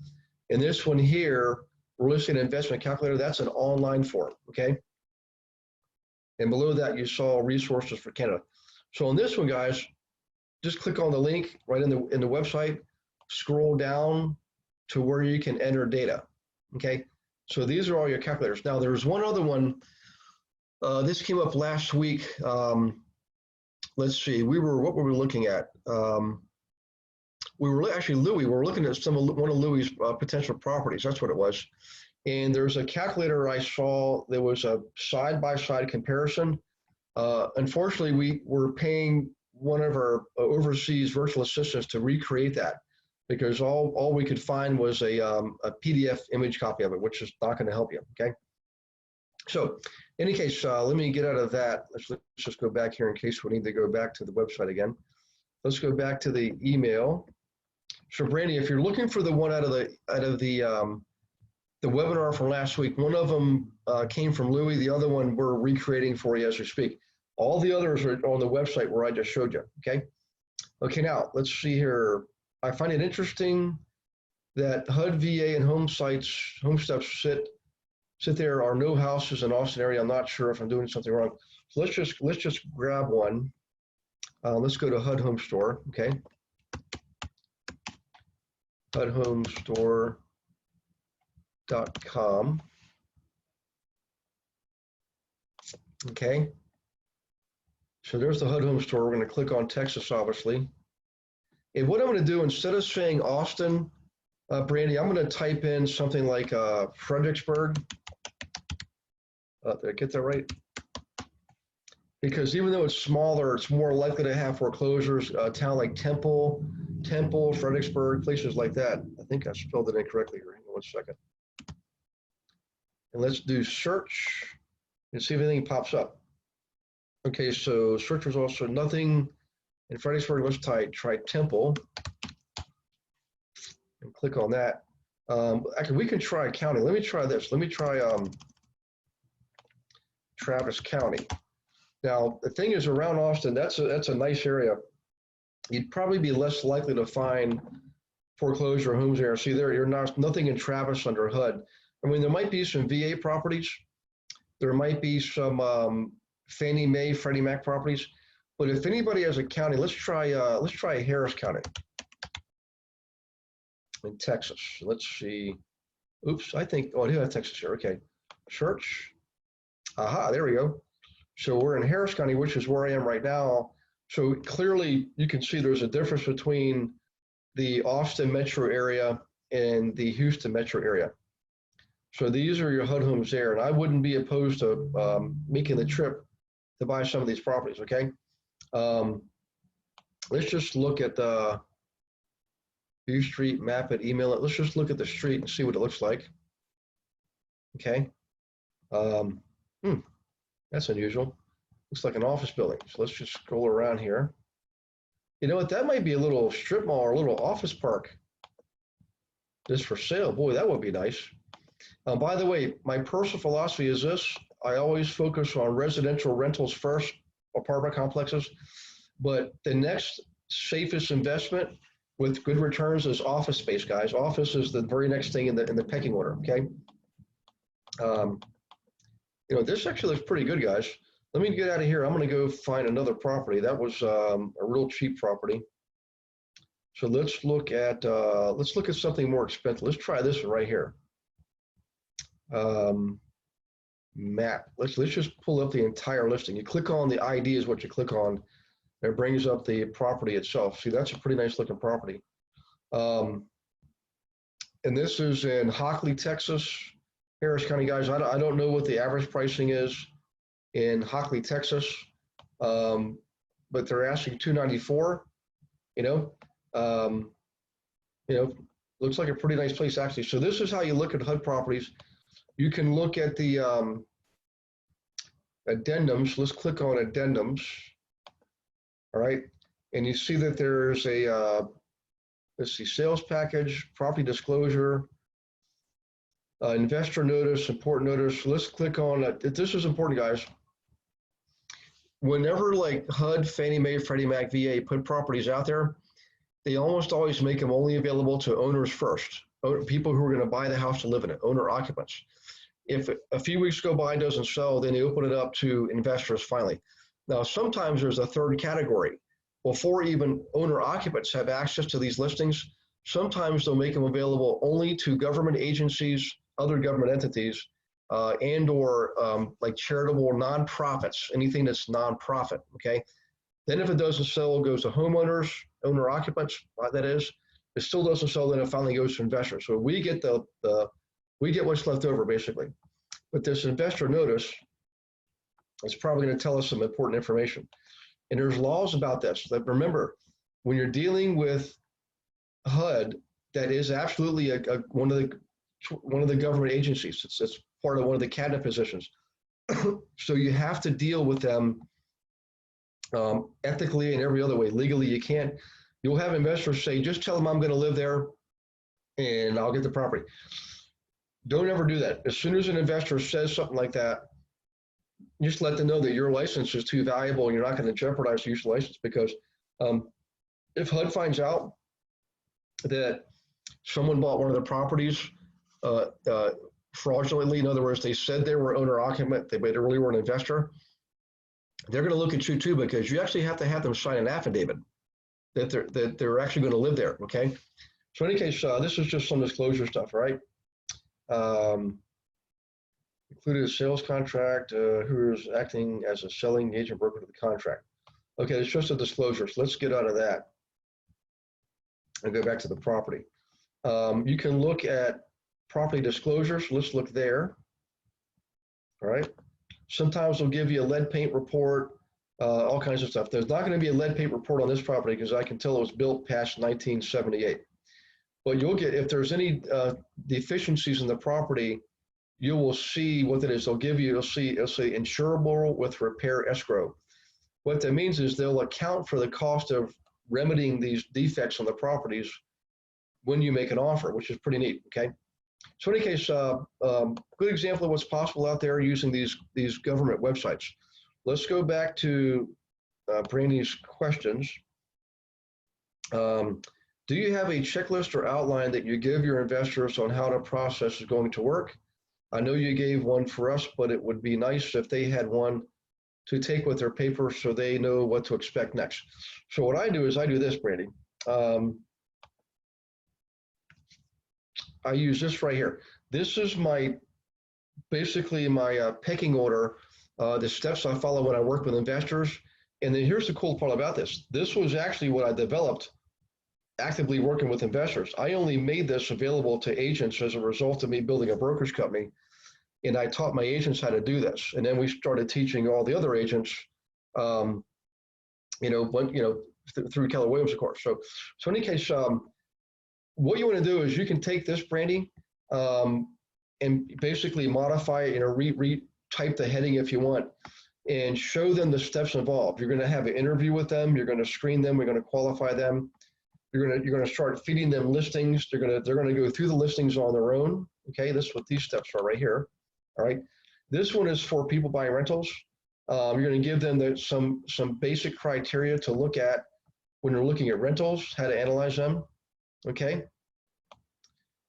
A: And this one here, real estate investment calculator, that's an online form, okay? And below that, you saw resources for Canada. So on this one, guys, just click on the link right in the website, scroll down to where you can enter data, okay? So these are all your calculators. Now, there's one other one. This came up last week. Let's see, what were we looking at? We were actually Louis. We were looking at one of Louis' potential properties. That's what it was. And there's a calculator I saw. There was a side-by-side comparison. Unfortunately, we were paying one of our overseas virtual assistants to recreate that, because all we could find was a PDF image copy of it, which is not going to help you. Okay. So, in any case, let me get out of that. Let's just go back here in case we need to go back to the website again. Let's go back to the email. So, Brandy, if you're looking for the one out of the webinar from last week, one of them came from Louis. The other one we're recreating for you as we speak. All the others are on the website where I just showed you. Okay. Okay. Now let's see here. I find it interesting that HUD, VA, and home steps sit there are no houses in Austin area. I'm not sure if I'm doing something wrong. So let's just grab one. Let's go to HUD Home Store. Okay. HUDHomestore.com. Okay. So there's the HUD Home Store. We're going to click on Texas, obviously. And what I'm going to do, instead of saying Austin, Brandy, I'm going to type in something like Fredericksburg. Did I get that right? Because even though it's smaller, it's more likely to have foreclosures. A town like Temple, Fredericksburg, places like that. I think I spelled it incorrectly here. Hang on one second. And let's do search and see if anything pops up. Okay, so search results, so nothing in Fredericksburg. Let's try Temple and click on that. Actually, we can try county. Let me try this. Let me try Travis County. Now, the thing is, around Austin, that's a nice area. You'd probably be less likely to find foreclosure homes there. See, you're nothing in Travis under HUD. I mean, there might be some VA properties. There might be some Fannie Mae, Freddie Mac properties, But if anybody has a county, let's try Harris County in Texas. Let's see. Oops, I think, oh, I do have Texas here. Okay. Search. Aha, there we go. So we're in Harris County, which is where I am right now. So clearly you can see there's a difference between the Austin metro area and the Houston metro area. So these are your HUD homes there. And I wouldn't be opposed to making the trip to buy some of these properties, okay? Let's just look at the view street, map it, email it. Let's just look at the street and see what it looks like. Okay. That's unusual. Looks like an office building. So let's just scroll around here. You know what? That might be a little strip mall or a little office park just for sale. Boy, that would be nice. By the way, my personal philosophy is this. I always focus on residential rentals first, apartment complexes. But the next safest investment with good returns is office space, guys. Office is the very next thing in the pecking order, okay? You know, this actually looks pretty good, guys. Let me get out of here. I'm going to go find another property. That was a real cheap property. So let's look at something more expensive. Let's try this one right here. Map. Let's just pull up the entire listing. You click on the ID is what you click on. It brings up the property itself. See, that's a pretty nice looking property. And this is in Hockley, Texas. Harris County, guys. I don't know what the average pricing is in Hockley, Texas, but they're asking $294. Looks like a pretty nice place actually. So this is how you look at HUD properties. You can look at the addendums. Let's click on addendums. All right, and you see that there's a let's see, sales package, property disclosure, investor notice, important notice. Let's click on it. This is important, guys. Whenever like HUD, Fannie Mae, Freddie Mac, VA put properties out there, they almost always make them only available to owners first, people who are going to buy the house to live in it, owner occupants. If a few weeks go by, it doesn't sell, then they open it up to investors finally. Now, sometimes there's a third category. Before even owner occupants have access to these listings, sometimes they'll make them available only to government agencies, other government entities, and or like charitable nonprofits, anything that's nonprofit, okay? Then if it doesn't sell, it goes to homeowners, owner occupants, that is. It still doesn't sell, then it finally goes to investors. So we get we get what's left over, basically. But this investor notice is probably going to tell us some important information. And there's laws about this. That remember, when you're dealing with HUD, that is absolutely one of the government agencies. It's part of one of the cabinet positions. So you have to deal with them ethically and every other way. Legally, you can't. You'll have investors say, just tell them I'm going to live there and I'll get the property. Don't ever do that. As soon as an investor says something like that, just let them know that your license is too valuable and you're not going to jeopardize the use of license, because if HUD finds out that someone bought one of the properties fraudulently, in other words, they said they were owner occupant, but they really were an investor, they're going to look at you too, because you actually have to have them sign an affidavit that they're actually going to live there, okay? So in any case, this is just some disclosure stuff, right? Included a sales contract, who is acting as a selling agent broker to the contract. Okay, it's just a disclosure, so let's get out of that and go back to the property. You can look at property disclosures. Let's look there. All right. Sometimes they'll give you a lead paint report, all kinds of stuff. There's not going to be a lead paint report on this property because I can tell it was built past 1978. But you'll get, if there's any deficiencies in the property, you will see what it is. They'll give you, it'll say insurable with repair escrow. What that means is they'll account for the cost of remedying these defects on the properties when you make an offer, which is pretty neat, okay? So in any case, good example of what's possible out there using these government websites. Let's go back to Brandy's questions. Do you have a checklist or outline that you give your investors on how the process is going to work? I know you gave one for us, but it would be nice if they had one to take with their paper so they know what to expect next. So what I do is I do this, Brandy. I use this right here. This is basically my pecking order, the steps I follow when I work with investors. And then here's the cool part about this. This was actually what I developed actively working with investors. I only made this available to agents as a result of me building a brokerage company. And I taught my agents how to do this. And then we started teaching all the other agents, through Keller Williams, of course. So in any case, what you want to do is you can take this, Brandy, and basically modify it, retype the heading if you want, and show them the steps involved. You're going to have an interview with them. You're going to screen them. We're going to qualify them. You're going to start feeding them listings. They're going to go through the listings on their own. Okay, this is what these steps are right here. All right, this one is for people buying rentals. You're going to give them some basic criteria to look at when you're looking at rentals, how to analyze them. Okay.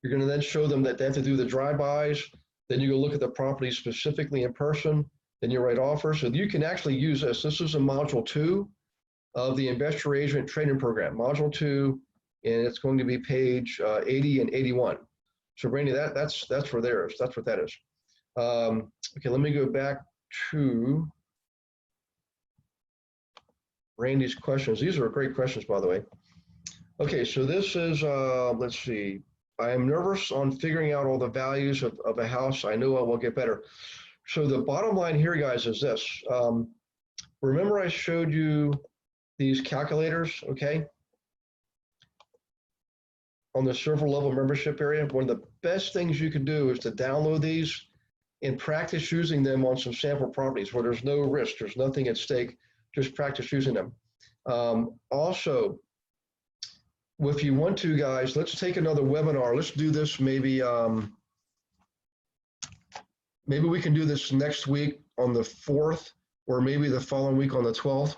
A: You're going to then show them that they have to do the drive-bys. Then you go look at the property specifically in person. Then you write offers. So you can actually use this. This is a module 2 of the Investor Agent Training Program, module 2, and it's going to be page 80 and 81. So Brandy, that's for theirs. That's what that is. Okay, let me go back to Randy's questions. These are great questions, by the way. Okay, so this is, let's see. I am nervous on figuring out all the values of a house. I know I will get better. So the bottom line here, guys, is this. Remember I showed you these calculators, okay? On the server level membership area. One of the best things you can do is to download these and practice using them on some sample properties where there's no risk, there's nothing at stake, just practice using them. Also, if you want to, guys, let's take another webinar. Let's do this maybe we can do this next week on the 4th, or maybe the following week on the 12th.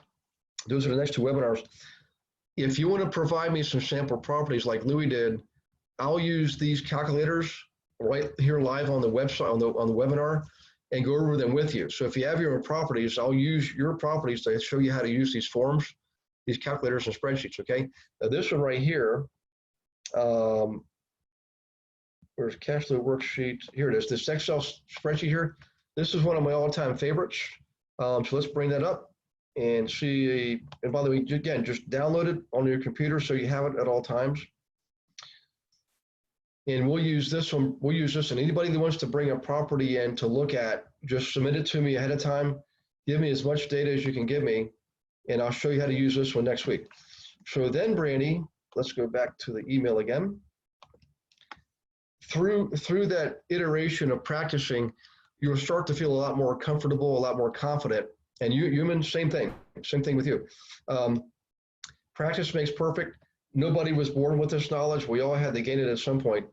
A: Those are the next 2 webinars. If you want to provide me some sample properties like Louis did, I'll use these calculators right here live on the website, on the webinar, and go over them with you. So if you have your own properties, I'll use your properties to show you how to use these forms, these calculators and spreadsheets, okay? Now this one right here, where's cash flow worksheet? Here it is, this Excel spreadsheet here. This is one of my all-time favorites. So let's bring that up and see, and by the way, again, just download it on your computer so you have it at all times. And we'll use this one, and anybody that wants to bring a property in to look at, just submit it to me ahead of time. Give me as much data as you can give me, and I'll show you how to use this one next week. So then, Brandy, let's go back to the email again. Through that iteration of practicing, you'll start to feel a lot more comfortable, a lot more confident. And human, same thing with you. Practice makes perfect. Nobody was born with this knowledge. We all had to gain it at some point.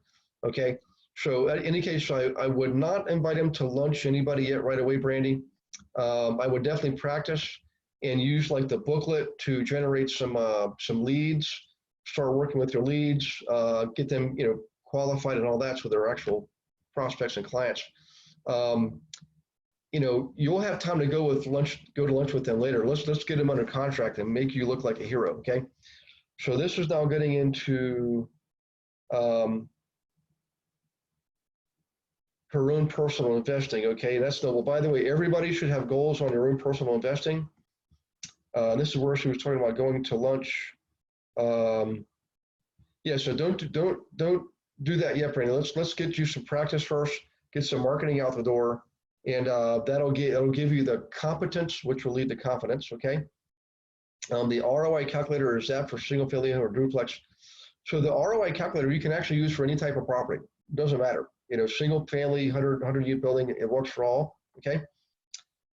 A: Okay. So in any case, I would not invite him to lunch anybody yet right away, Brandy. I would definitely practice and use like the booklet to generate some leads, start working with your leads, get them, qualified and all that, so they're actual prospects and clients. You'll have time to go to lunch with them later. Let's get them under contract and make you look like a hero. Okay. So this is now getting into her own personal investing. Okay, that's noble. By the way, everybody should have goals on your own personal investing. This is where she was talking about going to lunch. Yeah, so don't do that yet, Brandon. Let's get you some practice first. Get some marketing out the door, and that'll give you the competence, which will lead to confidence. Okay. The ROI calculator is that for single family or duplex. So the ROI calculator you can actually use for any type of property. It doesn't matter. Single family, 100 unit building, it works for all. Okay.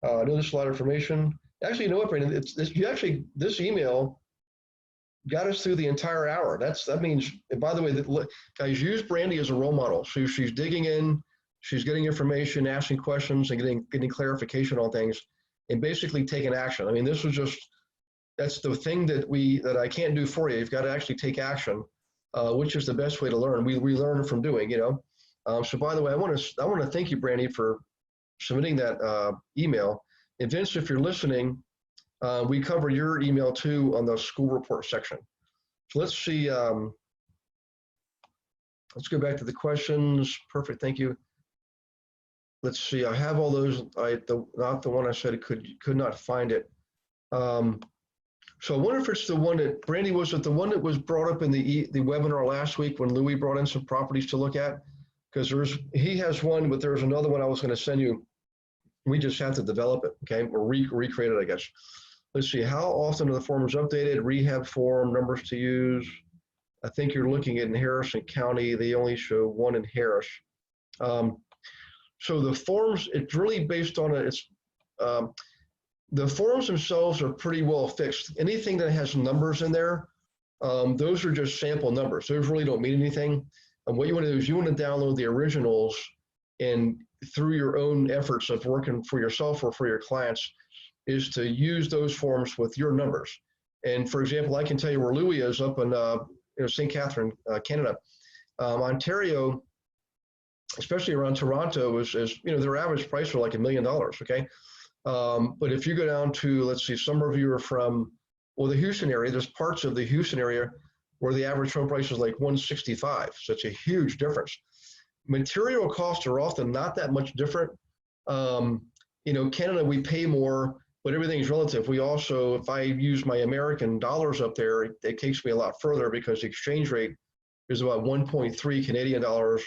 A: I know there's a lot of information. Actually, you know what, Brandon? This email got us through the entire hour. That means, and by the way, guys, use Brandy as a role model. So she's digging in, she's getting information, asking questions, and getting clarification on things, and basically taking action. I mean, this was that's the thing that I can't do for you. You've got to actually take action, which is the best way to learn. We learn from doing, So by the way, I want to thank you, Brandy, for submitting that email. And Vince, if you're listening, we cover your email too on the school report section. So let's see. Let's go back to the questions. Perfect. Thank you. Let's see. I have all those. Not the one I said could not find it. So I wonder if it's the one that Brandy, was it the one that was brought up in the webinar last week when Louis brought in some properties to look at? Because he has one, but there's another one I was going to send you. We just have to develop it, okay, or recreate it, I guess. Let's see. How often are the forms updated? Rehab form, numbers to use. I think you're looking at in Harrison County. They only show one in Harris. So the forms, it's really based on it. The forms themselves are pretty well fixed. Anything that has numbers in there, those are just sample numbers. Those really don't mean anything. And what you want to do is you want to download the originals, and through your own efforts of working for yourself or for your clients, is to use those forms with your numbers. And for example, I can tell you where Louis is up in St. Catherine, Canada. Ontario, especially around Toronto, is their average price for like $1 million, okay? But if you go down to, let's see, some of you are from, the Houston area, there's parts of the Houston area where the average home price is like 165. So it's a huge difference. Material costs are often not that much different. Canada, we pay more, but everything's relative. We also, if I use my American dollars up there, it takes me a lot further because the exchange rate is about 1.3 Canadian dollars.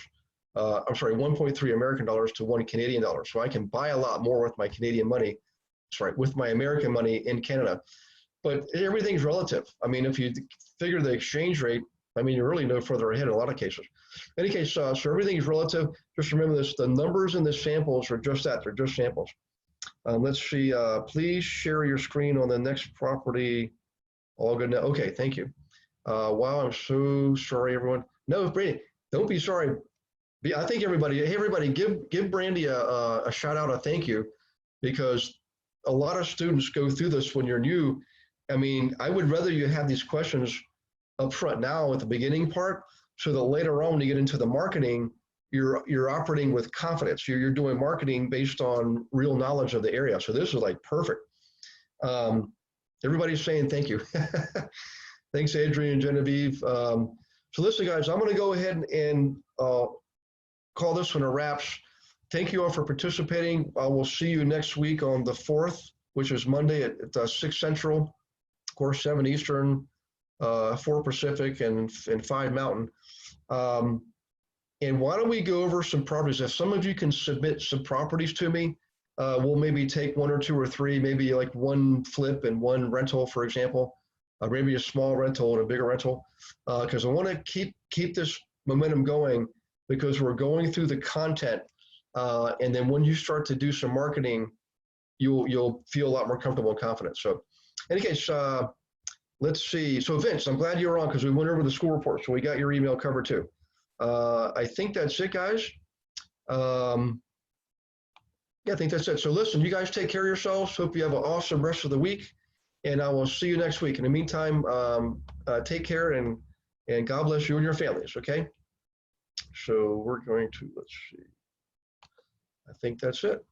A: 1.3 American dollars to 1 Canadian dollar. So I can buy a lot more with my Canadian money, with my American money in Canada. But everything's relative. I mean, if you figure the exchange rate, I mean, you're really no further ahead in a lot of cases. In any case, so everything's relative. Just remember this, the numbers in the samples are just that, they're just samples. Let's see, please share your screen on the next property. All good now. Okay, thank you. Wow, I'm so sorry, everyone. No, Brandy, don't be sorry. I think everybody, hey, everybody, give Brandy a shout out, a thank you, because a lot of students go through this when you're new. I mean, I would rather you have these questions up front now at the beginning part, so that later on when you get into the marketing, you're operating with confidence. You're doing marketing based on real knowledge of the area. So this is like perfect. Everybody's saying thank you. Thanks, Adrian, Genevieve. So listen, guys, I'm going to go ahead and call this one a wraps. Thank you all for participating. I will see you next week on the 4th, which is Monday at 6 Central, of course, 7 Eastern, 4 Pacific, and 5 Mountain. And why don't we go over some properties? If some of you can submit some properties to me, we'll maybe take 1 or 2 or 3, maybe like 1 flip and 1 rental, for example, maybe a small rental and a bigger rental, because I want to keep this momentum going, because we're going through the content, and then when you start to do some marketing, you'll feel a lot more comfortable and confident. So in any case, let's see. So Vince, I'm glad you're on, because we went over the school report, so we got your email covered too. I think that's it, guys. Yeah, I think that's it. So listen, you guys take care of yourselves. Hope you have an awesome rest of the week, and I will see you next week. In the meantime, take care, and God bless you and your families, okay? So we're going to, let's see, I think that's it.